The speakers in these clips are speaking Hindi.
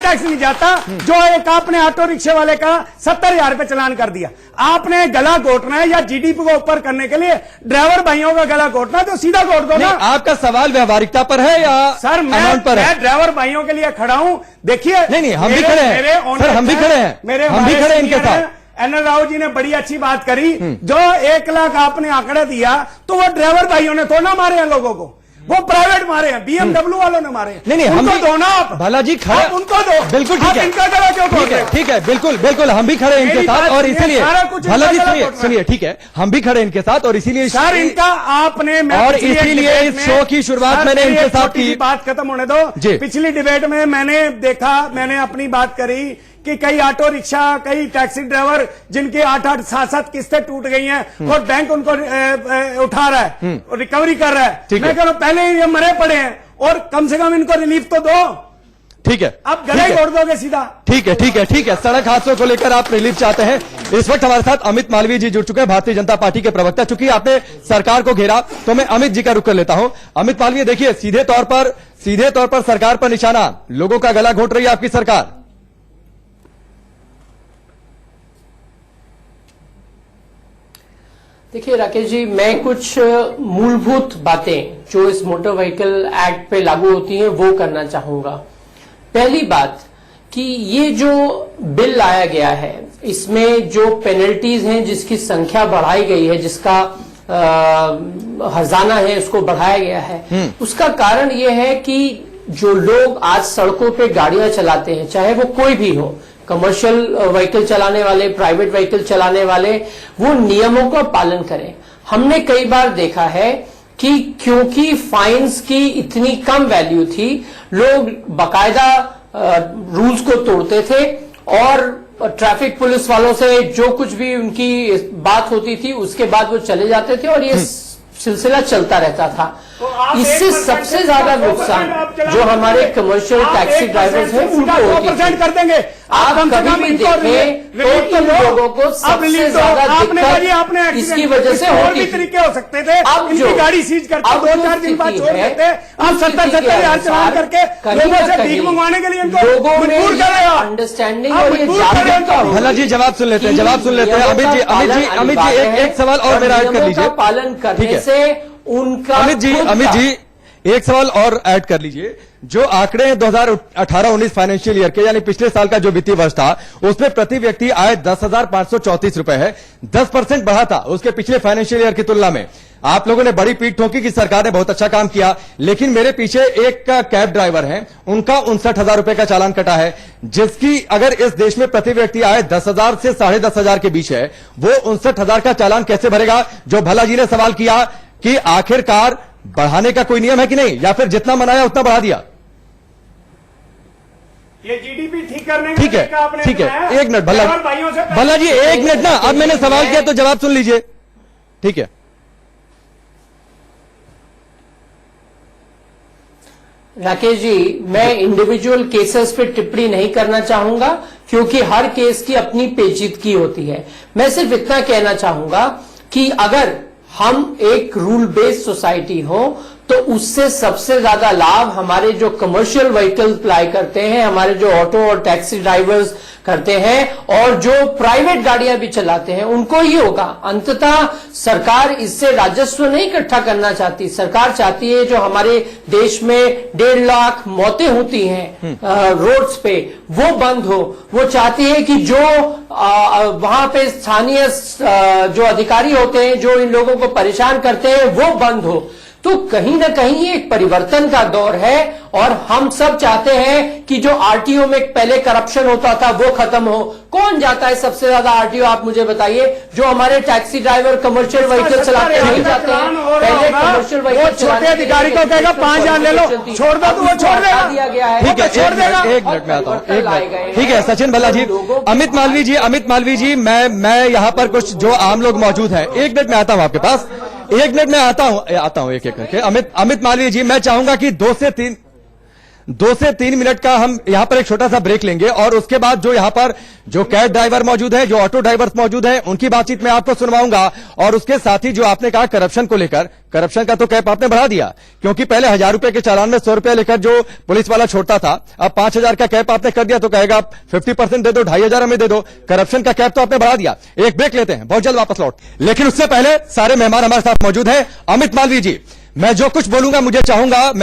टैक्स नहीं जाता। जो एक आपने ऑटो रिक्शे वाले का 70,000 रुपए चालान कर दिया। आपने गला घोटना है या जीडीपी को ऊपर करने के लिए ड्राइवर भाइयों का गला घोटना है तो सीधा घोट दो ना। आपका सवाल व्यवहारिकता पर है या सर मैं ड्राइवर भाइयों के लिए खड़ा हूं। देखिए नहीं हम भी खड़े हैं सर, हम भी खड़े हैं, हम भी खड़े हैं इनके साथ। एनएल राव जी ने बड़ी अच्छी बात करी। जो 1 लाख आपने आंकड़ा दिया तो वो ड्राइवर भाइयों ने थोड़ा मारे हैं लोगों को, वो प्राइवेट मारे हैं, बीएमडब्ल्यू वालों ने मारे हैं। नहीं उनको दो ना आप भला जी, खड़े उनको दो। बिल्कुल ठीक है, इनका गला क्यों खोल रहे हैं? ठीक है बिल्कुल हम भी खड़े हैं इनके साथ और इसीलिए भला जी सुनिए ठीक है, हम भी खड़े हैं इनके साथ और इसीलिए सर इनका आपने और इसीलिए इस शो की शुरुआत मैंने इनके साथ की। बात खत्म होने दो। पिछली डिबेट में मैंने देखा, मैंने अपनी बात करी कि कई ऑटो रिक्शा, कई टैक्सी ड्राइवर जिनकी 8-8, 7-7 किस्तें टूट गई हैं और बैंक उनको उठा रहा है, रिकवरी कर रहा है। मैं कह रहा हूं पहले ये मरे पड़े हैं और कम से कम इनको रिलीफ तो दो। ठीक है, आप गले तोड़ दोगे सीधा। ठीक है। सड़क हादसों को लेकर आप रिलीफ चाहते हैं। इस वक्त हमारे साथ अमित मालवीय जी जुड़ चुके हैं, भारतीय जनता पार्टी के प्रवक्ता। चूंकि आपने सरकार को घेरा तो मैं अमित जी का रुख कर लेता हूं। अमित मालवीय, देखिए सीधे तौर पर सरकार पर निशाना, लोगों का गला घोट रही है आपकी सरकार। देखिए राकेश जी, मैं कुछ मूलभूत बातें जो इस मोटर व्हीकल एक्ट पे लागू होती हैं वो करना चाहूंगा। पहली बात कि ये जो बिल लाया गया है इसमें जो पेनल्टीज हैं, जिसकी संख्या बढ़ाई गई है, जिसका हर्जाना है उसको बढ़ाया गया है, उसका कारण ये है कि जो लोग आज सड़कों पे गाड़ियां चलाते हैं, चाहे वो कोई भी हो, कमर्शियल व्हीकल चलाने वाले, प्राइवेट व्हीकल चलाने वाले, वो नियमों का पालन करें। हमने कई बार देखा है कि क्योंकि फाइन्स की इतनी कम वैल्यू थी, लोग बकायदा रूल्स को तोड़ते थे और ट्रैफिक पुलिस वालों से जो कुछ भी उनकी बात होती थी उसके बाद वो चले जाते थे और ये सिलसिला चलता रहता था। इससे सबसे ज्यादा नुकसान जो हमारे कमर्शियल टैक्सी ड्राइवर्स हैं उनको होती है। कर देंगे आप कभी भी देखें तो इन लोगों को सबसे ज्यादा दिक्कत इसकी वजह से होती थी। तरीके हो सकते थे, अब जो गाड़ी सीज करके 2-4 दिन बाद छोड़ देते, अब 70,000 चलान करके लोगों से भीख मंगवाने के लिए लोगों में अंडरस्टैंडिंग और ये जागरूकता। भला जी जवाब सुन लेते हैं। अमित जी एक सवाल और मेरा ऐड कर लीजिए। पालन करने से उनका अमित जी एक सवाल और ऐड कर लीजिए। जो आंकड़े हैं 2018-19 फाइनेंशियल ईयर के, यानी पिछले साल का जो वित्तीय वर्ष था, उसमें प्रति व्यक्ति आय 10,534 रुपए है, 10% बढ़ा था उसके पिछले फाइनेंशियल ईयर की तुलना में। आप लोगों ने बड़ी पीठ ठोकी कि सरकार ने बहुत अच्छा काम किया, लेकिन मेरे पीछे एक कैब ड्राइवर है, उनका 59,000 रुपए का चालान कटा है, जिसकी अगर इस देश में प्रति व्यक्ति आय 10,000 से 10,500 के बीच है, वो 59,000 का चालान कैसे भरेगा? जो भला जी ने सवाल किया कि आखिरकार बढ़ाने का कोई नियम है कि नहीं, या फिर जितना मनाया उतना बढ़ा दिया? ये जीडीपी ठीक करने ठीक है, एक मिनट भला जी, एक मिनट ना, अब मैंने सवाल किया तो जवाब सुन लीजिए। ठीक है राकेश जी, मैं इंडिविजुअल केसेस पे टिप्पणी नहीं करना चाहूंगा क्योंकि हर केस की अपनी पेचीदगी होती है। मैं सिर्फ इतना कहना चाहूंगा कि अगर हम एक रूल बेस्ड सोसाइटी हो तो उससे सबसे ज्यादा लाभ हमारे जो कमर्शियल व्हीकल अप्लाई करते हैं, हमारे जो ऑटो और टैक्सी ड्राइवर्स करते हैं और जो प्राइवेट गाड़ियां भी चलाते हैं उनको ही होगा। अंततः सरकार इससे राजस्व नहीं इकट्ठा करना चाहती। सरकार चाहती है जो हमारे देश में 1.5 लाख मौतें होती हैं रोड्स पे, वो बंद हो। वो चाहती है कि जो वहां पे स्थानीय जो अधिकारी होते हैं जो इन लोगों को परेशान करते हैं वो बंद हो। तो कहीं ना कहीं ये एक परिवर्तन का दौर है और हम सब चाहते हैं कि जो आरटीओ में पहले करप्शन होता था वो खत्म हो। कौन जाता है सबसे ज्यादा आरटीओ, आप मुझे बताइए? जो हमारे टैक्सी ड्राइवर कमिर्शियल व्हीकल चलाते नहीं जाते हैं। पहले कमर्शियल व्हीकल छोटे अधिकारी को कहेगा 5,000 ले लो, छोड़ दो तो वो छोड़ देगा, दिया गया है। ठीक है, एक मिनट में आता हूं। ठीक है सचिन भला जी, अमित मालवीय जी, मैं यहां पर कुछ जो आम लोग मौजूद हैं, 1 मिनट में आता हूं आपके पास, 1 मिनट में आता हूं एक एक करके। अमित मालवीय जी, मैं चाहूंगा कि 2 से 2 से 3 मिनट का हम यहां पर एक छोटा सा ब्रेक लेंगे और उसके बाद जो यहां पर जो कैब ड्राइवर मौजूद है, जो ऑटो ड्राइवर्स मौजूद है, उनकी बातचीत मैं आपको सुनवाऊंगा। और उसके साथ ही जो आपने कहा करप्शन को लेकर, करप्शन का तो कैप आपने बढ़ा दिया, क्योंकि पहले 1000 रुपए के चालान में 100 रुपए लेकर जो पुलिस वाला छोड़ता था, अब 5000 का कैप आपने कर दिया तो कहेगा 50% दे दो, 2500 हमें दे दो। करप्शन का कैप तो आपने बढ़ा दिया। एक ब्रेक लेते हैं, बहुत जल्द वापस लौट। लेकिन उससे पहले सारे मेहमान हमारे साथ मौजूद हैं। अमित मालवीय जी, मैं जो कुछ बोलूंगा मैं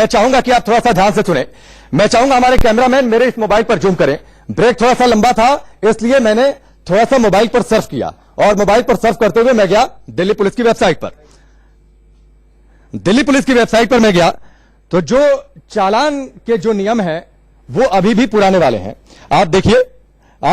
चाहूंगा कि आप थोड़ा सा ध्यान से सुने। मैं चाहूंगा हमारे कैमरामैन मेरे इस मोबाइल पर जूम करें। ब्रेक थोड़ा सा लंबा था, इसलिए मैंने थोड़ा सा मोबाइल पर सर्फ किया और मोबाइल पर सर्फ करते हुए मैं गया दिल्ली पुलिस की वेबसाइट पर। दिल्ली पुलिस की वेबसाइट पर मैं गया तो जो चालान के जो नियम है वो अभी भी पुराने वाले हैं। आप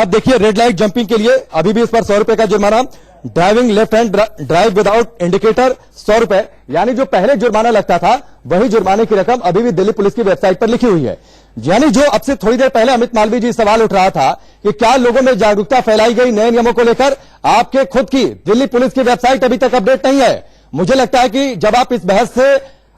देखिए रेड लाइट जंपिंग के लिए अभी भी इस पर 100 रुपए का जुर्माना, driving left hand drive without indicator 100 रुपए, यानी जो पहले जुर्माना लगता था वही जुर्माने की रकम अभी भी दिल्ली पुलिस की वेबसाइट पर लिखी हुई है। यानी जो अब से थोड़ी देर पहले अमित मालवीय जी सवाल उठ रहा था कि क्या लोगों में जागरूकता फैलाई गई नए नियमों को लेकर, आपके खुद की दिल्ली पुलिस की वेबसाइट अभी तक अपडेट नहीं है। मुझे लगता है कि जब आप इस बहस से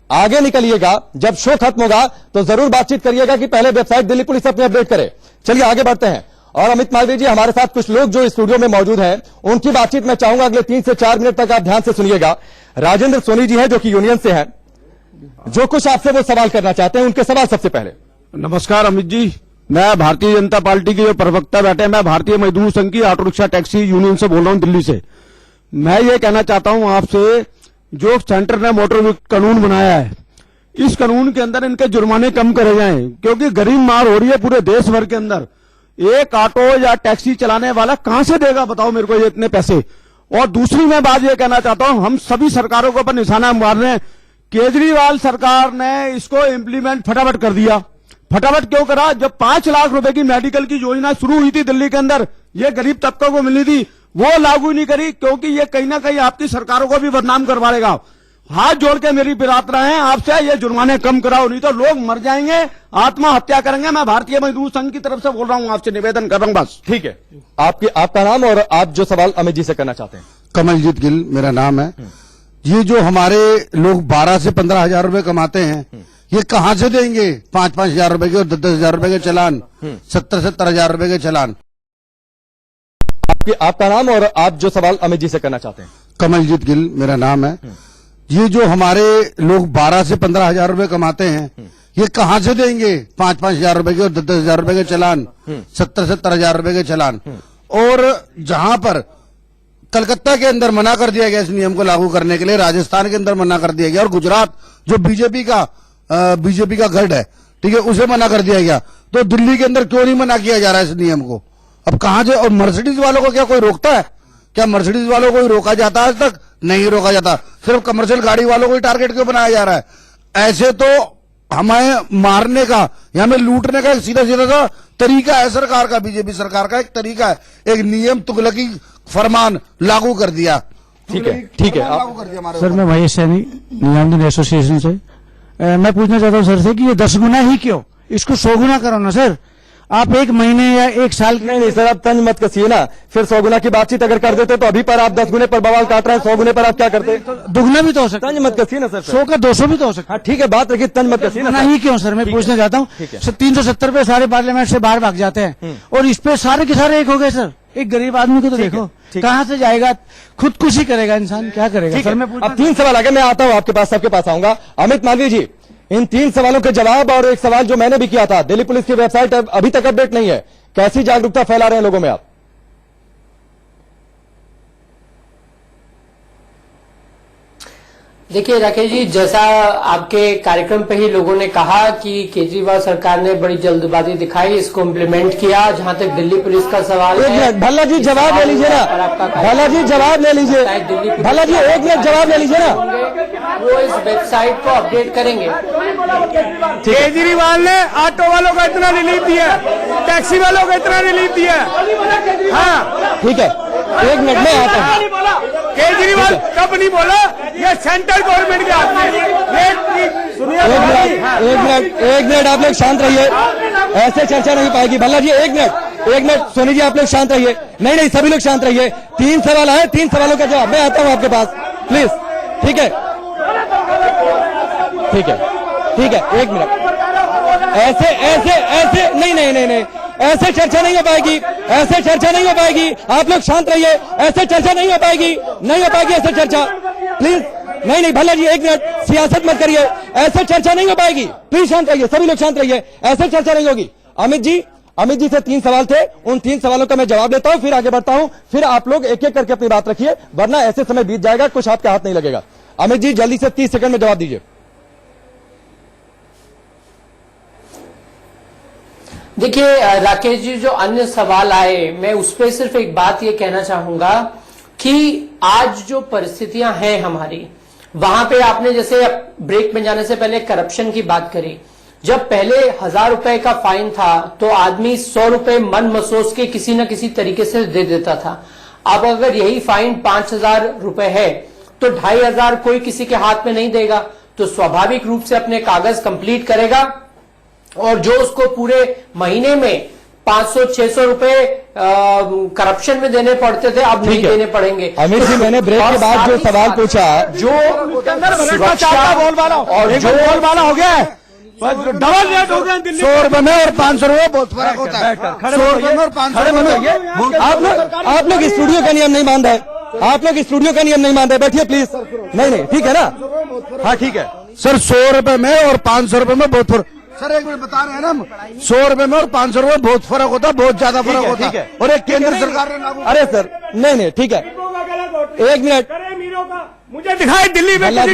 आगे निकलिएगा, जब शो खत्म होगा तो जरूर बातचीत करिएगा कि पहले वेबसाइट दिल्ली पुलिस अपनी अपडेट करे। चलिए आगे बढ़ते हैं। और अमित मालवीय जी, हमारे साथ कुछ लोग जो स्टूडियो में मौजूद हैं उनकी बातचीत मैं चाहूंगा अगले 3 से 4 मिनट तक आप ध्यान से सुनिएगा। राजेंद्र सोनी जी हैं जो कि यूनियन से हैं, जो कुछ आपसे वो सवाल करना चाहते हैं, उनके सवाल सबसे पहले। नमस्कार अमित जी, मैं भारतीय जनता पार्टी के जो प्रवक्ता बैठे हैं, मैं भारतीय मजदूर संघ की ऑटो रिक्शा टैक्सी यूनियन से बोल रहा हूं दिल्ली से। मैं ये कहना चाहता हूं आपसे, जो सेंटर ने मोटर कानून बनाया है, इस कानून के अंदर इनके जुर्माने कम करे जाएं, क्योंकि गरीब मार हो रही है पूरे देश भर के अंदर। एक ऑटो या टैक्सी चलाने वाला कहां से देगा बताओ मेरे को ये इतने पैसे। और दूसरी मैं बात ये कहना चाहता हूं, हम सभी सरकारों को पर निशाना मार रहे हैं। केजरीवाल सरकार ने इसको इम्प्लीमेंट फटाफट कर दिया। फटाफट क्यों करा? जब 5 लाख रुपए की मेडिकल की योजना शुरू हुई थी दिल्ली के अंदर, ये गरीब तबकों को मिली थी, वो लागू नहीं करी, क्योंकि ये कहीं ना कहीं आपकी सरकारों को भी बदनाम करवाएगा। हाथ जोड़ के मेरी प्रार्थना है आपसे, ये जुर्माने कम कराओ, नहीं तो लोग मर जाएंगे, आत्महत्या करेंगे। मैं भारतीय मजदूर संघ की तरफ से बोल रहा हूं, आपसे निवेदन कर रहा हूं बस। ठीक है, आपका नाम और आप जो सवाल अमित जी से करना चाहते हैं। कमलजीत गिल मेरा नाम है। ये जो हमारे लोग 12 से 15 हजार रुपए कमाते हैं, ये कहां से देंगे? 5-5 हजार रुपए के और 10-10 हजार रुपए के चलान, 70-70 हजार रुपए के चलान। आपका नाम और आप जो सवाल अमित जी से करना चाहते हैं। कमलजीत गिल मेरा नाम है। ये जो हमारे लोग 12 से 15 हजार रुपए कमाते हैं, ये कहां से देंगे? 5-5 हजार रुपए के और 10-10 हजार रुपए के चलान, 70-70 हजार रुपए के चलान। और जहां पर कलकत्ता के अंदर मना कर दिया गया इस नियम को लागू करने के लिए, राजस्थान के अंदर मना कर दिया गया, और गुजरात जो बीजेपी का गढ़ है, ठीक है, उसे मना कर दिया गया, तो दिल्ली के अंदर क्यों नहीं मना किया जा रहा है इस नियम को? अब कहां से? और मर्सिडीज वालों को क्या कोई रोकता है? क्या मर्सिडीज वालों को ही रोका जाता है? आज तक नहीं रोका जाता। सिर्फ कमर्शियल गाड़ी वालों को ही टारगेट क्यों बनाया जा रहा है? ऐसे तो हमें मारने का या हमें लूटने का एक सीधा सीधा सा तरीका है सरकार का, बीजेपी सरकार का एक तरीका है, एक नियम तुगलकी फरमान लागू कर दिया। ठीक है लागू कर दिया हमारे सर, मैं महेश सैनी निजामुद्दीन एसोसिएशन से। मैं पूछना चाहता हूँ सर से कि ये 10 गुना ही क्यों? इसको 100 गुना करो ना सर। आप 1 महीने या 1 साल नहीं सर, आप तंज मत कसिए ना। फिर 100 गुना की बातचीत अगर कर देते तो अभी पर आप 10 गुने पर बवाल काट रहे हैं, 100 गुने पर आप क्या करते? दुगना भी तो हो सकता है। तंज मत कसिए ना सर। 100 का 200 भी तो हो सकता है। हाँ ठीक है, बात रखिए, तंज मत कसिए ना। ही क्यों सर, मैं पूछना चाहता हूँ। 370 पे सारे पार्लियामेंट से बाहर भाग जाते हैं और इस पे सारे के सारे एक हो गए सर। एक गरीब आदमी को तो देखो कहाँ से जाएगा, खुदकुशी करेगा इंसान, क्या करेगा सर? मैं अब 3 सवाल आ गए, मैं आता हूँ आपके पास, सबके पास आऊंगा। अमित मालवीय जी, इन 3 सवालों के जवाब और एक सवाल जो मैंने भी किया था, दिल्ली पुलिस की वेबसाइट अभी तक अपडेट नहीं है, कैसी जागरूकता फैला रहे हैं लोगों में आप? देखिए राकेश जी, जैसा आपके कार्यक्रम पे ही लोगों ने कहा कि केजरीवाल सरकार ने बड़ी जल्दबाजी दिखाई, इसको इम्प्लीमेंट किया। जहां तक दिल्ली पुलिस का सवाल है, भल्ला जी जवाब ले लीजिए ना, भल्ला जी जवाब ले लीजिए, भल्ला जी 1 मिनट जवाब ले लीजिए ना। वो इस वेबसाइट को अपडेट करेंगे। केजरीवाल ने ऑटो वालों को इतना रिलीफ दिया, टैक्सी वालों को इतना रिलीफ दिया। हाँ ठीक है, 1 मिनट में आता हूं। केजरीवाल कब नहीं बोला? ये सेंट्रल गवर्नमेंट के हाथ में। एक मिनट आप लोग शांत रहिए, ऐसे चर्चा नहीं पाएगी। भल्ला जी 1 मिनट, सोनी जी आप लोग शांत रहिए। नहीं सभी लोग शांत रहिए। 3 सवाल आए, 3 सवालों का जवाब मैं आता हूं आपके पास, प्लीज। ठीक है 1 मिनट। ऐसे ऐसे ऐसे नहीं नहीं नहीं नहीं, ऐसे चर्चा नहीं हो पाएगी, ऐसे चर्चा नहीं हो पाएगी। आप लोग शांत रहिए, ऐसे चर्चा नहीं हो पाएगी, नहीं हो पाएगी ऐसे चर्चा, प्लीज। नहीं नहीं भल्ला जी, एक मिनट, सियासत मत करिए, ऐसे चर्चा नहीं हो पाएगी, प्लीज शांत रहिए, सभी लोग शांत रहिए, ऐसे चर्चा नहीं होगी। अमित जी से 3 सवाल थे, उन 3 सवालों का मैं जवाब देता हूं, फिर आगे बढ़ता हूं, फिर आप लोग एक एक करके अपनी बात रखिए, वरना ऐसे समय बीत जाएगा, कुछ आपके हाथ नहीं लगेगा। अमित जी जल्दी से 30 सेकंड में जवाब दीजिए। देखिए राकेश जी, जो अन्य सवाल आए, मैं उस पर सिर्फ एक बात ये कहना चाहूंगा कि आज जो परिस्थितियां हैं हमारी, वहां पे आपने जैसे ब्रेक में जाने से पहले करप्शन की बात करी। जब पहले 1000 रुपए का फाइन था तो आदमी 100 रुपए मन महसूस के किसी न किसी तरीके से दे देता था। अब अगर यही फाइन 5000 रुपए है तो 2500 कोई किसी के हाथ में नहीं देगा, तो स्वाभाविक रूप से अपने कागज कंप्लीट करेगा और जो उसको पूरे महीने में 500-600 रुपए करप्शन में देने पड़ते थे, अब नहीं देने पड़ेंगे। अमित जी, मैंने ब्रेक के बाद जो सवाल पूछा, जो बोल वाला और जो बोल वाला हो गया है, डबल रेट हो गया दिल्ली 100 रुपए में और 500 रुपए बहुत फर्क होता है। 100 रुपए में और 500 रुपए में। आप लोग स्टूडियो का नियम नहीं मान रहे, आप लोग स्टूडियो का नियम नहीं मान रहे, बैठिए प्लीज। नहीं नहीं ठीक है ना, हाँ ठीक है सर। 100 रुपए में और 500 रुपए में बहुत फर्क। सर एक मिनट बता रहे हैं ना हम, 100 रुपए में और 500 रुपए बहुत फर्क होता है, बहुत ज्यादा फर्क होता है। और एक केंद्र सरकार ने लागू। अरे सर नहीं नहीं ठीक है, एक मिनट, मुझे दिखाए दिल्ली में भल्ला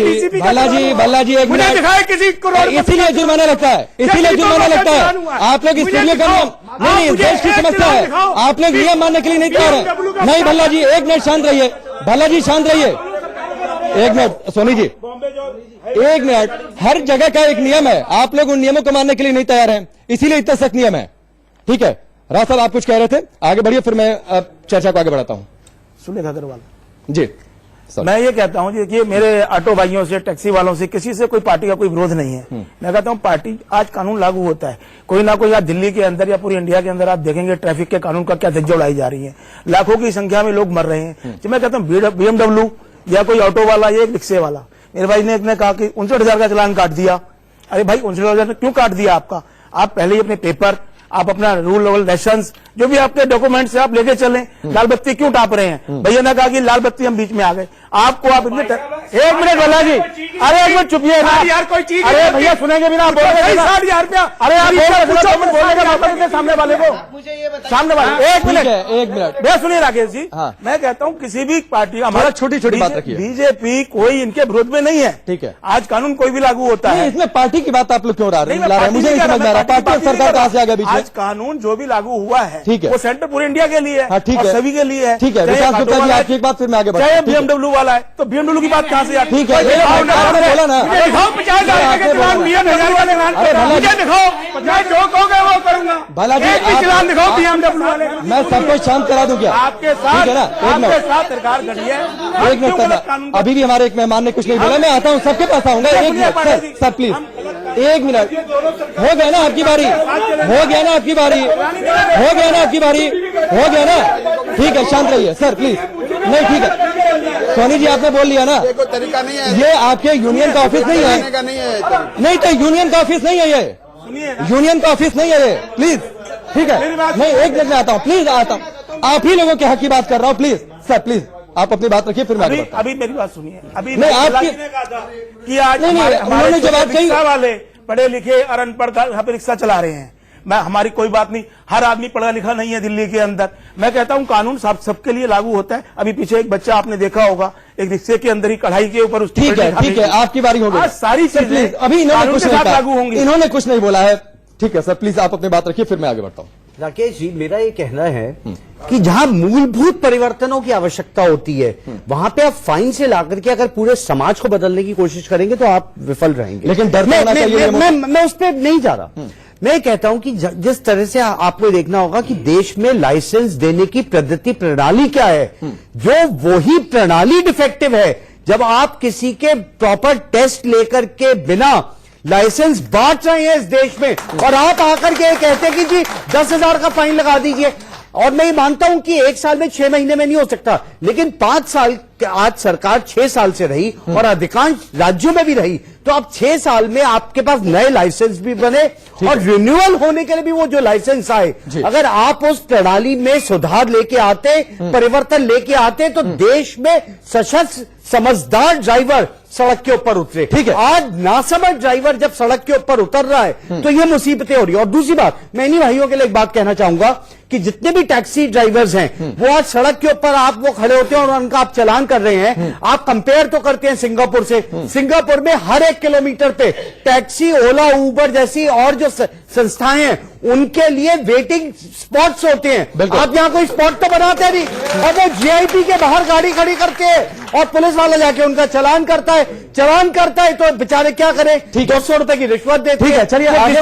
जी एक मुझे मिनट, दिखाए किसी करोड़, इसीलिए जुर्माना लगता है, इसीलिए जुर्माना लगता है। आप लोग स्टूडियो का नियम नहीं, देश की समस्या है, आप लोग नियम मानने के लिए नहीं तैयार है। नहीं भल्ला जी, एक मिनट शांत रहिए, भल्ला जी शांत रहिए, एक मिनट, सोनी जी एक मिनट। हर जगह का एक नियम है, आप लोग उन नियमों को मानने के लिए नहीं तैयार हैं, इसीलिए इतना सख्त नियम है। ठीक है राज साहब, आप कुछ कह रहे थे, आगे बढ़िए, फिर मैं चर्चा को आगे बढ़ाता हूं। सुनील अग्रवाल जी मैं ये कहता हूं, देखिए मेरे ऑटो भाइयों से, टैक्सी वालों से, किसी से कोई पार्टी का कोई विरोध नहीं है। मैं कहता हूं पार्टी, आज कानून लागू होता है, कोई ना कोई, आज दिल्ली के अंदर या पूरी इंडिया के अंदर आप देखेंगे ट्रैफिक के कानून का क्या धज्जियां उड़ाई जा रही है, लाखों की संख्या में लोग मर रहे हैं। तो मैं कहता हूं BMW या कोई ऑटो वाला या एक रिक्शे वाला, मेरे भाई ने एक कहा कि 59,000 का चालान काट दिया। अरे भाई 59,000 क्यों काट दिया आपका? आप पहले ही अपने पेपर, आप अपना रूल लेवल लाइसेंस, जो भी आपके डॉक्यूमेंट्स आप लेके चलें। लाल बत्ती क्यों टाप रहे हैं? भैया ने कहा कि लाल बत्ती हम बीच में आ गए, आपको आप इतने एक मिनट भल्ला जी, अरे एक मिनट चुपिए ना यार, कोई चीज, अरे भैया सुनेंगे भी ना, बोल रहे 60,000 रुपया, अरे आप बोलने का मतलब सामने वाले को, सामने वाले, एक मिनट भैया सुनिए राकेश जी, मैं कहता हूँ किसी भी पार्टी, हमारा छोटी छोटी बात रखिए, बीजेपी कोई इनके विरोध में नहीं है। ठीक है, आज कानून कोई भी लागू होता है, इसमें पार्टी की बात आप लोग क्यों ला रहे हैं? मुझे नहीं समझ में आ रहा, पार्टी और सरकार कहां से आ गया बीच में? आज कानून जो भी लागू हुआ है, ठीक है, वो सेंटर पूरे इंडिया के लिए है, ठीक है, सभी के लिए है। ठीक है, विकास गुप्ता जी आपकी एक बात, फिर मैं आगे बढ़ता हूं। चाहे BMW वाला है तो BMW की बात कहां से आती है? ठीक है, आपने बोला ना, दिखाओ 50,000 के चलान, 1000 वाले मुझे दिखाओ, मैं जो कहोगे वो करूंगा। भला जी चलान दिखाओ BMW वाले, मैं सबको शांत करा दूं क्या? आपके साथ, आपके साथ सरकार खड़ी है। एक मिनट, अभी भी हमारे एक मेहमान ने कुछ नहीं बोला, मैं आता हूँ, सबके पास आऊंगा। एक मिनट सर प्लीज, एक मिनट, हो गया ना आपकी बारी, हो गया ना आपकी बारी, हो गया ना आपकी बारी, हो गया ना, ठीक है शांत रहिए सर प्लीज। नहीं ठीक है सोनी जी, आपने बोल लिया ना, कोई तरीका नहीं है, ये आपके यूनियन का ऑफिस नहीं है, नहीं तो यूनियन का ऑफिस नहीं है, ये यूनियन का ऑफिस नहीं है ये, प्लीज। ठीक है, नहीं एक मिनट में आता हूँ, प्लीज आता हूँ, आप ही लोगों के हक की बात कर रहा हूँ, प्लीज सर प्लीज आप अपनी बात रखिए, फिर मैं अभी मेरी बात सुनिए। अभी नहीं आपकी कि आज उन्होंने जो बात कही, वाले पढ़े लिखे और अनपढ़ यहाँ पे रिक्शा चला रहे हैं, मैं हमारी कोई बात नहीं, हर आदमी पढ़ा लिखा नहीं है दिल्ली के अंदर। मैं कहता हूं कानून सबके लिए लागू होता है। अभी पीछे एक बच्चा आपने देखा होगा, एक रिक्शे के अंदर ही कढ़ाई के ऊपर उसकी, ठीक है आपकी बारी हो गई, सारी चीजें अभी इन्होंने कुछ नहीं लागू होंगी, इन्होंने कुछ नहीं बोला है। ठीक है सर प्लीज आप अपनी बात रखिए, फिर मैं आगे बढ़ता हूँ। राकेश जी, मेरा ये कहना है कि जहां मूलभूत परिवर्तनों की आवश्यकता होती है, वहां पे आप फाइन से लाकर के अगर पूरे समाज को बदलने की कोशिश करेंगे तो आप विफल रहेंगे। लेकिन डर मैं उस पर नहीं जा रहा, मैं कहता हूं कि जिस तरह से आपको देखना होगा कि देश में लाइसेंस देने की पद्धति प्रणाली क्या है, जो वही प्रणाली डिफेक्टिव है। जब आप किसी के प्रॉपर टेस्ट लेकर के बिना लाइसेंस बांट रहे हैं इस देश में, और आप आकर के कहते हैं कि जी 10,000 का फाइन लगा दीजिए, और मैं मानता हूं कि 1 साल में 6 महीने में नहीं हो सकता, लेकिन 5 साल आज सरकार 6 साल से रही और अधिकांश राज्यों में भी रही, तो तो आप 6 साल में आपके पास नए लाइसेंस भी बने और रिन्यूअल होने के लिए भी वो जो लाइसेंस आए, अगर आप उस प्रणाली में सुधार लेके आते, परिवर्तन लेके आते, तो देश में सशक्त समझदार ड्राइवर सड़क के ऊपर उतरे। ठीक है। आज नासमझ ड्राइवर जब सड़क के ऊपर उतर रहा है तो ये मुसीबतें हो रही है। और दूसरी बात, मैं इन्हीं भाइयों के लिए एक बात कहना चाहूंगा कि जितने भी टैक्सी ड्राइवर्स हैं वो आज सड़क के ऊपर आप वो खड़े होते हैं और उनका आप चालान कर रहे हैं। आप कंपेयर तो करते हैं सिंगापुर से। सिंगापुर में हर 1 किलोमीटर पे टैक्सी, ओला, उबर जैसी और जो संस्थाएं हैं उनके लिए वेटिंग स्पॉट्स होते हैं। आप यहां कोई स्पॉट तो बनाते नहीं, और वो जीआईपी के बाहर गाड़ी खड़ी करते हैं और पुलिस वाला जाके उनका चालान करता है। चालान करता है तो बेचारे क्या करें, 200 रुपए की रिश्वत देते हैं। ठीक है, चलिए आगे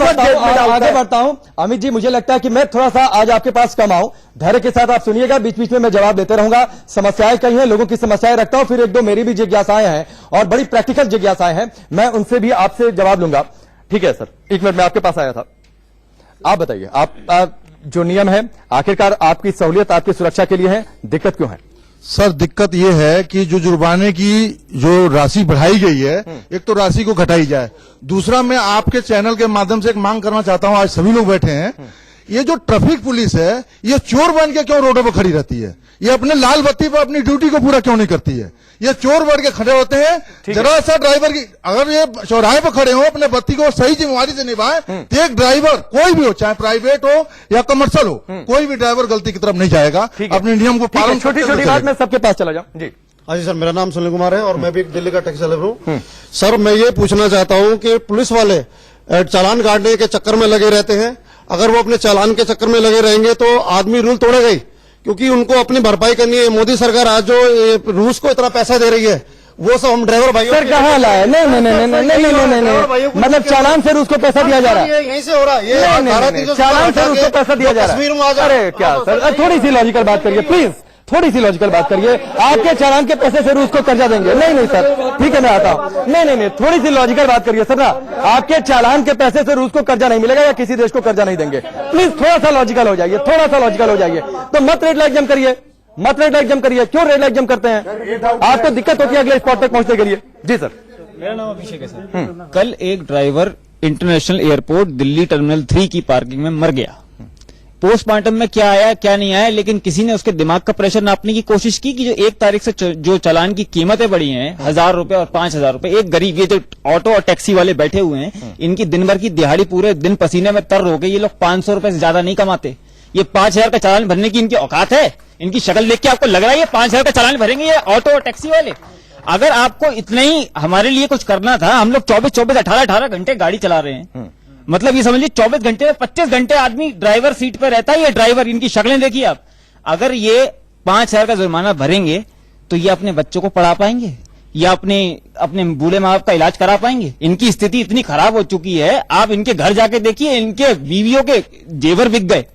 बढ़ता हूं। अमित जी, मुझे लगता है कि मैं थोड़ा सा आज आपके पास कम आऊं। धैर्य के साथ आप सुनिएगा, बीच बीच में मैं जवाब देते रहूंगा। समस्याएं कई हैं, लोगों की समस्याएं रखता हूं, फिर 1-2 मेरी भी जिज्ञासाएं हैं और बड़ी प्रैक्टिकल जिज्ञासाएं हैं, मैं उनसे भी आपसे जवाब लूंगा। ठीक है सर, 1 मिनट में आपके पास आया था। आप बताइए, आप जो नियम है आखिरकार आपकी सहूलियत, आपकी सुरक्षा के लिए है, दिक्कत क्यों है? सर, दिक्कत ये है कि जो जुर्माने की जो राशि बढ़ाई गई है, एक तो राशि को घटाई जाए। दूसरा, मैं आपके चैनल के माध्यम से एक मांग करना चाहता हूं, आज सभी लोग बैठे हैं, ये जो ट्रैफिक पुलिस है ये चोर बन के क्यों रोडों पर खड़ी रहती है? ये अपने लाल बत्ती पर अपनी ड्यूटी को पूरा क्यों नहीं करती है? ये चोर बन के खड़े होते हैं। जरा सा ड्राइवर की, अगर ये चौराहे पर खड़े हो, अपने बत्ती को सही जिम्मेवारी से निभाए, तो एक ड्राइवर कोई भी हो, चाहे प्राइवेट हो या कमर्शियल हो, कोई भी ड्राइवर गलती की तरफ नहीं जाएगा। अपने नियम को पालन, छोटी छोटी बात में सबके पास चला जाऊं जी। हाँ जी सर, मेरा नाम सुनील कुमार है और मैं भी दिल्ली का टैक्सी चालक हूँ। सर, मैं ये पूछना चाहता हूँ कि पुलिस वाले चालान काटने के चक्कर में लगे रहते हैं। अगर वो अपने चालान के चक्कर में लगे रहेंगे तो आदमी रूल तोड़ेगा ही, क्योंकि उनको अपनी भरपाई करनी है। मोदी सरकार आज जो रूस को इतना पैसा दे रही है, वो सब हम ड्राइवर भाइयों सर कहाँ लाए? नहीं, मतलब चालान से उसको पैसा दिया जा रहा है। यहीं से हो रहा है, चालान से उसको पैसा दिया जा रहा है। अरे क्या सर, थोड़ी सी लॉजिकल बात करिए प्लीज, थोड़ी सी लॉजिकल बात करिए। आपके चालान के पैसे से उसको कर्जा देंगे? नहीं सर, ठीक है, मैं आता हूँ। नहीं, थोड़ी सी लॉजिकल बात करिए सर ना। आपके चालान के पैसे से रूस को कर्जा नहीं मिलेगा या किसी देश को कर्जा नहीं देंगे? प्लीज थोड़ा सा लॉजिकल हो जाइए, थोड़ा सा लॉजिकल हो जाइए। तो मत रेड लाइट जंप करिए, मत रेड लाइट जंप करिए। क्यों रेड लाइट जंप करते हैं? आपको दिक्कत होती है अगले स्पॉट तक पहुंचने के लिए। जी सर। मेरा नाम अभिषेक है सर। कल एक driver international airport Delhi terminal 3 की पार्किंग में मर गया। पोस्टमार्टम में क्या आया क्या नहीं आया, लेकिन किसी ने उसके दिमाग का प्रेशर नापने की कोशिश की कि जो 1 तारीख से जो चालान की कीमतें बढ़ी हैं, 1000 रुपए और 5000 रुपए, एक गरीब, ये जो ऑटो और टैक्सी वाले बैठे हुए हैं, इनकी दिन भर की दिहाड़ी पूरे दिन पसीने में तर हो गई। ये लोग 500 रुपए से ज्यादा नहीं कमाते। ये 5000 का चालान भरने की इनकी औकात है? इनकी शक्ल देख के आपको लग रहा है ये 5000 का चालान भरेंगे ये ऑटो और टैक्सी वाले? अगर आपको इतना ही हमारे लिए कुछ करना था, हम लोग 24-24, 18-18 घंटे गाड़ी चला रहे हैं। मतलब ये समझिए 24 घंटे में 25 घंटे आदमी ड्राइवर सीट पर रहता है। ये ड्राइवर, इनकी शक्लें देखिए आप। अगर ये 5000 का जुर्माना भरेंगे तो ये अपने बच्चों को पढ़ा पाएंगे या अपने बूढ़े माँ बाप का इलाज करा पाएंगे? इनकी स्थिति इतनी खराब हो चुकी है, आप इनके घर जाके देखिए, इनके बीवियों के जेवर बिक गए।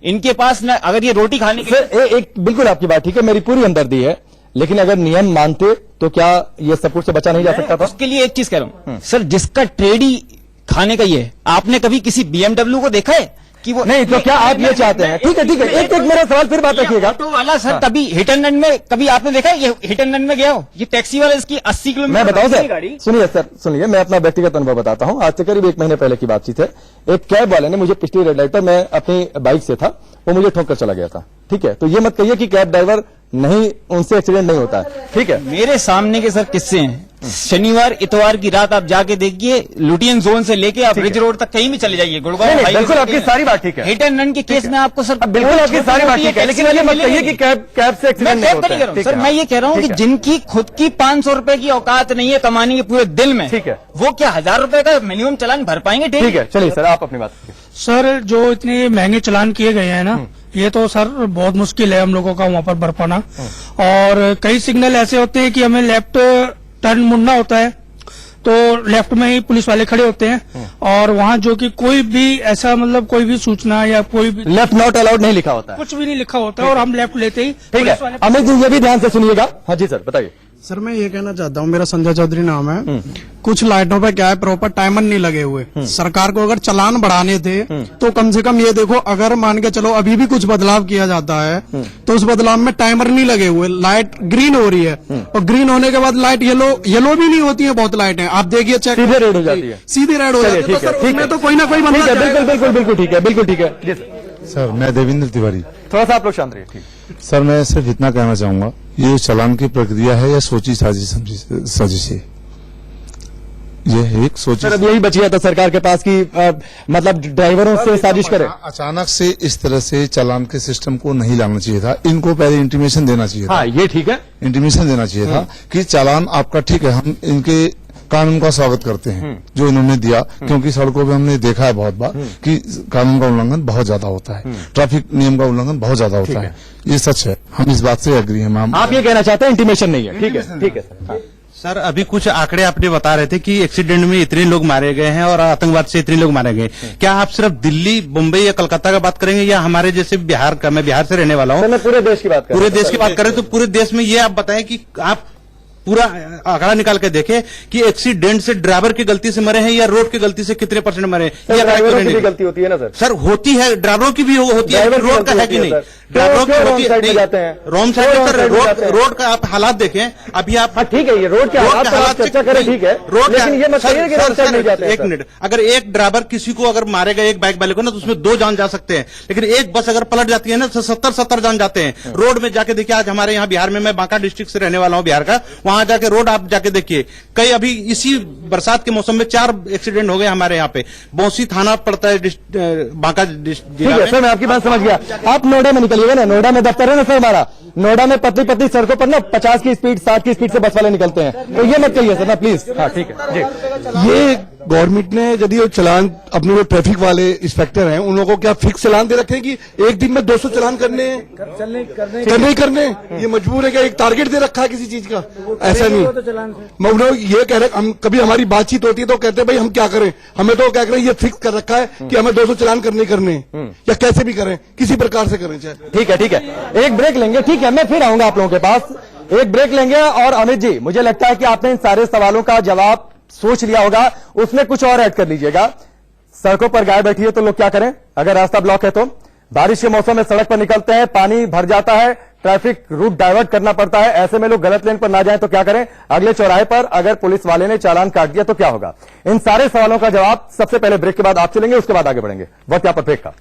इनके पास न, अगर ये रोटी खाने के एक बिल्कुल आपकी बात ठीक है, मेरी पूरी हमदर्दी है, लेकिन अगर नियम मानते तो क्या ये सब कुछ से बचा नहीं जा सकता था? उसके लिए एक चीज कह रहा हूं सर, जिसका ट्रेड ही खाने का ये है। आपने कभी किसी BMW को देखा है कि वो नहीं? तो क्या आप ये चाहते हैं? ठीक है, एक मेरा सवाल फिर बात रखिएगा। ऑटो वाला सर कभी हिट एंड रन में, कभी आपने देखा है ये हिट एंड रन में गया हो? ये टैक्सी वाला इसकी 80 किलोमीटर। मैं बताऊं सर, सुनिए सर, सुनिए, मैं अपना व्यक्तिगत अनुभव बताता हूं। आज से करीब 1 महीने पहले की बातचीत है। एक कैब वाले ने मुझे पिछली रेड लाइट पर, मैं अपनी बाइक से था, वो मुझे ठोक कर चला गया था। ठीक है, तो ये मत कहिए कि कैब ड्राइवर नहीं, उनसे एक्सीडेंट नहीं होता है। ठीक है, मेरे सामने के सर किस्से हैं। शनिवार इतवार की रात आप जाके देखिए, लुटियन जोन से लेके आप रिज रोड तक कहीं भी चले जाइए, गुड़गांव। बिल्कुल आपकी सारी बात ठीक है। हिट एंड रन के केस में आपको सर बिल्कुल आपकी सारी बात ठीक है, लेकिन ये मत कहिए कि कैब से एक्सीडेंट नहीं होता है। सर मैं ये कह रहा हूँ कि जिनकी खुद की 500 रुपए की औकात नहीं है कमाने के पूरे दिन में, ठीक है, वो क्या 1000 रुपए का मिनिमम चालान भर पाएंगे? ठीक है, चलिए सर आप अपनी बात करिए। सर, जो इतने महंगे चालान किए गए हैं ना, ये तो सर बहुत मुश्किल है हम लोगों का वहाँ पर भर पाना। और कई सिग्नल ऐसे होते हैं कि हमें लेफ्ट टर्न मुड़ना होता है, तो लेफ्ट में ही पुलिस वाले खड़े होते हैं, और वहाँ जो कि कोई भी ऐसा, मतलब कोई भी सूचना या कोई भी लेफ्ट नॉट अलाउड नहीं लिखा होता है, कुछ भी नहीं लिखा होता है, और हम लेफ्ट लेते ही। ठीक है, अमित जी ये भी ध्यान से सुनिएगा। हाँ जी सर, बताइए। सर मैं ये कहना चाहता हूँ, मेरा संजय चौधरी नाम है। कुछ लाइटों पे क्या है, प्रॉपर टाइमर नहीं लगे हुए। सरकार को अगर चालान बढ़ाने थे तो कम से कम ये देखो, अगर मान के चलो अभी भी कुछ बदलाव किया जाता है तो उस बदलाव में टाइमर नहीं लगे हुए, लाइट ग्रीन हो रही है और ग्रीन होने के बाद लाइट येलो भी नहीं होती है। बहुत लाइटें आप देखिए, चेक सीधे रेड हो जाती है, सीधी रेड हो जाती है। तो सर उसमें तो कोई ना कोई बंदा बिल्कुल बिल्कुल बिल्कुल ठीक है, बिल्कुल ठीक है जी सर मैं देवेंद्र तिवारी। थोड़ा सा आप लोग शांत रहिए। ठीक, सर मैं सिर्फ इतना कहना चाहूंगा, ये चालान की प्रक्रिया है या सोची साजिश है? ये है एक सोची। सर अब यही बची है तो सरकार के पास की मतलब ड्राइवरों से साजिश करे। अचानक से इस तरह से चालान के सिस्टम को नहीं लाना चाहिए था, इनको पहले इंटीमेशन देना चाहिए था। हाँ ये ठीक है, इंटीमेशन देना चाहिए था कि चालान आपका ठीक है, हम इनके कानून का स्वागत करते हैं जो इन्होंने दिया, क्योंकि सड़कों पे हमने देखा है बहुत बार कि कानून का उल्लंघन बहुत ज्यादा होता है, ट्रैफिक नियम का उल्लंघन बहुत ज्यादा होता है। ये सच है, हम इस बात से एग्री हैं मैम। आप ये कहना चाहते हैं इंटीमेशन नहीं है? ठीक है, ठीक है सर। हाँ। सर अभी कुछ आंकड़े आपने बता रहे थे कि एक्सीडेंट में इतने लोग मारे गए हैं और आतंकवाद से इतने लोग मारे गए। क्या आप सिर्फ दिल्ली, मुंबई या कलकत्ता का बात करेंगे या हमारे जैसे बिहार का? मैं बिहार से रहने वाला हूँ। मैं पूरे देश की बात कर रहा हूं। पूरे देश की बात करें तो पूरे देश में ये आप बताएं कि आप पूरा आंकड़ा निकाल के देखें कि एक्सीडेंट से ड्राइवर की गलती से मरे हैं या रोड की गलती से कितने % मरे हैं? या ड्राइवरों की भी गलती होती है ना सर? सर होती है, ड्राइवरों की भी होती है, रोड का है कि नहीं? ड्राइवरों की होती है, रॉन्ग साइड में सर रोड का आप हालात देखें अभी आप। ठीक है, ये रोड के हालात चर्चा करें, ठीक है, लेकिन ये मत कहिए कि रोड साइड नहीं जाते हैं। एक मिनट, अगर एक ड्राइवर किसी को अगर मारेगा, एक बाइक वाले को ना, तो उसमें 2 जान जा सकते हैं, लेकिन एक बस अगर पलट जाती है ना तो 70 जान जाते हैं। रोड में जाके देखिए, आज हमारे यहाँ बिहार में, मैं बांका डिस्ट्रिक्ट से रहने वाला हूँ बिहार का, वहां जाके रोड आप जाके देखिए, कई अभी इसी बरसात के मौसम में 4 एक्सीडेंट हो गए हमारे यहाँ पे। बौंसी थाना पड़ता है बांका जिला में। सर मैं आपकी बात समझ गया। आप नोएडा में निकलिएगा ना, नोएडा में दफ्तर है ना सर हमारा, नोएडा में पतली सड़कों पर ना 50 की स्पीड, 60 की स्पीड से बस वाले निकलते हैं, तो ये मत कहिए सर ना प्लीज। हाँ ठीक है जी। ये गवर्नमेंट ने यदि चालान, अपने जो ट्रैफिक वाले इंस्पेक्टर हैं उन लोगों को क्या फिक्स चालान दे रखे हैं कि एक दिन में 200 चालान करने करने ये मजबूर है क्या? एक टारगेट दे रखा है किसी चीज का? ऐसा नहीं। मैं उन्हें ये कह रहा, हम कभी हमारी बातचीत होती है तो कहते हैं भाई हम क्या करें, हमें तो क्या करें, ये फिक्स कर रखा है कि हमें 200 चालान करने या कैसे भी करें, किसी प्रकार से करें चाहे। ठीक है, ठीक है, एक ब्रेक लेंगे। ठीक है, मैं फिर आऊंगा आप लोगों के पास, एक ब्रेक लेंगे। और अमित जी, मुझे लगता है कि आपने इन सारे सवालों का जवाब सोच लिया होगा, उसमें कुछ और ऐड कर लीजिएगा। सड़कों पर गाय बैठी है तो लोग क्या करें? अगर रास्ता ब्लॉक है तो बारिश के मौसम में सड़क पर निकलते हैं, पानी भर जाता है, ट्रैफिक रूट डाइवर्ट करना पड़ता है, ऐसे में लोग गलत लेन पर ना जाएं तो क्या करें? अगले चौराहे पर अगर पुलिस वाले ने चालान काट दिया तो क्या होगा? इन सारे सवालों का जवाब सबसे पहले ब्रेक के बाद आप चलेंगे, उसके बाद आगे बढ़ेंगे। वक्त यहाँ पर ब्रेक का।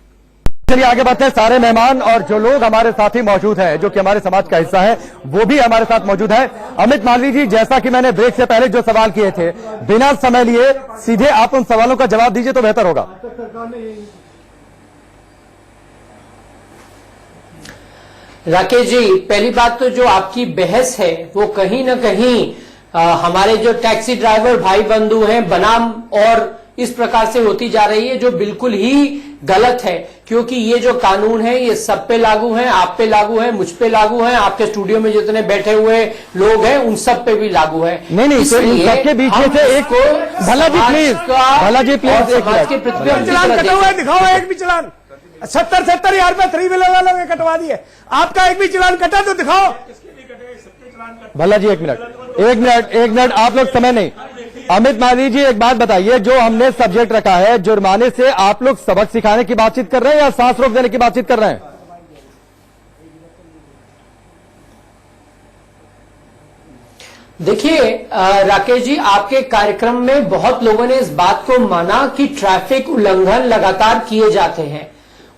चलिए आगे बढ़ते हैं। सारे मेहमान और जो लोग हमारे साथ ही मौजूद हैं, जो कि हमारे समाज का हिस्सा है, वो भी हमारे साथ मौजूद है। अमित मालवीय जी, जैसा कि मैंने ब्रेक से पहले जो सवाल किए थे, बिना समय लिए सीधे आप उन सवालों का जवाब दीजिए तो बेहतर होगा। राकेश जी, पहली बात तो जो आपकी बहस है वो कहीं ना कहीं हमारे जो टैक्सी ड्राइवर भाई बंधु हैं बनाम और इस प्रकार से होती जा रही है, जो बिल्कुल ही गलत है, क्योंकि ये जो कानून है ये सब पे लागू है, आप पे लागू है, मुझ पे लागू है, आपके स्टूडियो में जितने बैठे हुए लोग हैं उन सब पे भी लागू है। नहीं तो इन सबके बीच में से एक को भला जी प्लीज, भला जी प्लीज, समाज के प्रति चलान कटा हुआ है, दिखाओ एक भी चलान। 70,000 रुपए 3 व्हीलर वालों ने कटवा दिए, आपका एक भी चलान कटा तो दिखाओ। भल्ला जी एक मिनट, आप लोग समय नहीं। अमित मालवीय जी, एक बात बताइए, जो हमने सब्जेक्ट रखा है जुर्माने से, आप लोग सबक सिखाने की बातचीत कर रहे हैं या सांस रोक देने की बातचीत कर रहे हैं? देखिए राकेश जी, आपके कार्यक्रम में बहुत लोगों ने इस बात को माना कि ट्रैफिक उल्लंघन लगातार किए जाते हैं।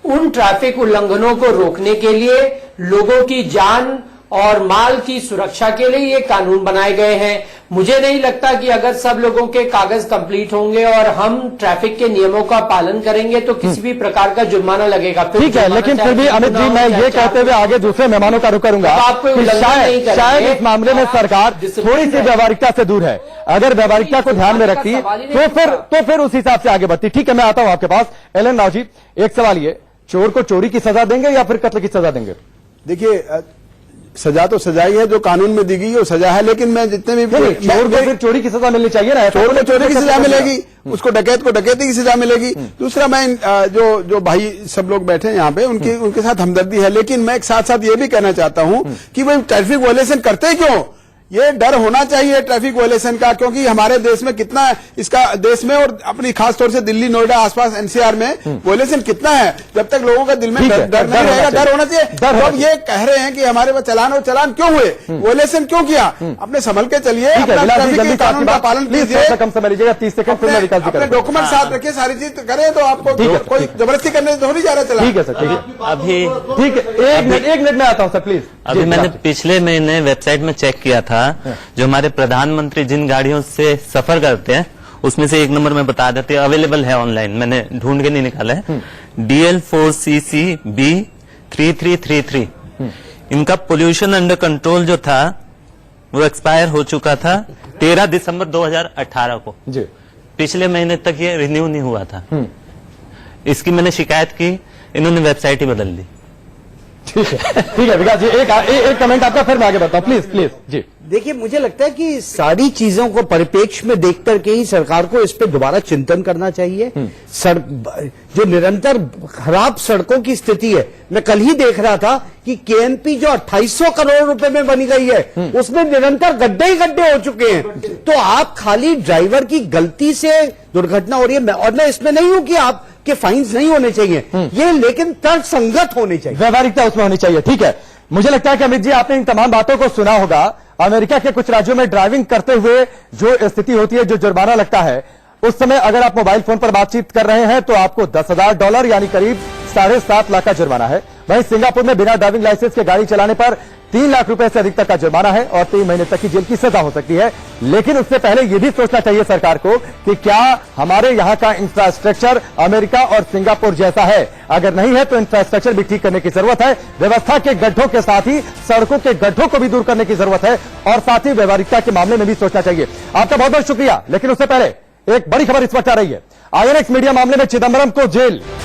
उन ट्रैफिक उल्लंघनों को रोकने के लिए, लोगों की जान और माल की सुरक्षा के लिए ये कानून बनाए गए हैं। मुझे नहीं लगता कि अगर सब लोगों के कागज कंप्लीट होंगे और हम ट्रैफिक के नियमों का पालन करेंगे तो किसी भी प्रकार का जुर्माना लगेगा। ठीक है, लेकिन फिर भी अमित जी, मैं ये कहते हुए आगे दूसरे मेहमानों का रुख करूंगा कि शायद इस मामले में सरकार थोड़ी सी व्यावहारिकता से दूर है। अगर व्यावहारिकता को ध्यान में रखती तो फिर उस हिसाब से आगे बढ़ती। ठीक है, मैं आता हूं आपके पास। एलन राव जी, एक सवाल ये, चोर को चोरी की सजा देंगे या फिर कत्ल की सजा देंगे? देखिए, सजा तो सजाई है जो कानून में दी गई वो सजा है, लेकिन मैं जितने भी चोर को फिर चोरी की सजा मिलनी चाहिए ना। चोर को चोरी की सजा मिलेगी, उसको डकैत को डकैती की सजा मिलेगी। दूसरा, मैं जो भाई सब लोग बैठे हैं यहाँ पे उनके साथ हमदर्दी है, लेकिन मैं एक साथ साथ ये भी कहना चाहता हूँ कि वो ट्रैफिक वायलेशन करते क्यों? ये डर होना चाहिए ट्रैफिक वायलेशन का, क्योंकि हमारे देश में कितना इसका देश में और अपनी खास तौर से दिल्ली नोएडा आसपास एनसीआर में वायलेशन कितना है। जब तक लोगों का दिल में डर नहीं रहेगा, डर होना चाहिए। लोग ये कह रहे हैं कि हमारे पास चलान और चलान क्यों हुए, वायलेशन क्यों किया, अपने संभल के चलिए, ट्रैफिक के कानून का पालन कीजिए, कम समय लीजिएगा 30 सेकंड अपने डॉक्यूमेंट साथ रखिए, सारी चीज करें तो आपको कोई जबरदस्ती करने तो नहीं जा रहा चला। ठीक है सर, ठीक है अभी ठीक है, एक मिनट में आता हूं सर प्लीज। अभी मैंने पिछले महीने वेबसाइट में चेक किया था, जो हमारे प्रधानमंत्री जिन गाड़ियों से सफर करते हैं उसमें से एक नंबर में बता देते हैं, अवेलेबल है ऑनलाइन, मैंने ढूंढ के नहीं निकाला है, DL4CC-B 3333। इनका पोल्यूशन अंडर कंट्रोल जो था वो एक्सपायर हो चुका था 13 दिसंबर 2018 को जी। पिछले महीने तक ये रिन्यू नहीं हुआ था। इसकी मैंने शिकायत की, इन्होंने वेबसाइट ही बदल दी। ठीक है विकास जी, एक कमेंट आपका, फिर मैं आगे बढ़ता हूं, प्लीज जी। देखिए, मुझे लगता है कि सारी चीजों को परिप्रेक्ष्य में देख करके ही सरकार को इस पे दोबारा चिंतन करना चाहिए। जो निरंतर खराब सड़कों की स्थिति है, मैं कल ही देख रहा था कि केएनपी जो 2800 करोड़ रुपए में बनी गई है, उसमें निरंतर गड्ढे ही गड्ढे हो चुके हैं। तो आप खाली ड्राइवर की गलती से दुर्घटना हो रही है, और मैं इसमें नहीं हूं कि आप के फाइन्स नहीं होने चाहिए, ये लेकिन तर्कसंगत होने चाहिए, व्यवहारिकता उसमें होनी चाहिए। ठीक है, मुझे लगता है कि अमित जी आपने इन तमाम बातों को सुना होगा। अमेरिका के कुछ राज्यों में ड्राइविंग करते हुए जो स्थिति होती है, जो जुर्माना लगता है, उस समय अगर आप मोबाइल फोन पर बातचीत कर रहे हैं तो आपको $10,000 यानी करीब 7.5 लाख का जुर्माना है। वहीं सिंगापुर में बिना ड्राइविंग लाइसेंस के गाड़ी चलाने पर 3 लाख रुपए से अधिक तक का जुर्माना है और 3 महीने तक की जेल की सजा हो सकती है। लेकिन उससे पहले यह भी सोचना चाहिए सरकार को कि क्या हमारे यहां का इंफ्रास्ट्रक्चर अमेरिका और सिंगापुर जैसा है। अगर नहीं है तो इंफ्रास्ट्रक्चर भी ठीक करने की जरूरत है, व्यवस्था के गड्ढों के साथ ही सड़कों के गड्ढों को भी दूर करने की जरूरत है, और साथ ही व्यवहारिकता के मामले में भी सोचना चाहिए। आपका बहुत बहुत शुक्रिया। लेकिन उससे पहले एक बड़ी खबर इस वक्त आ रही है, INX मीडिया मामले में चिदंबरम को जेल।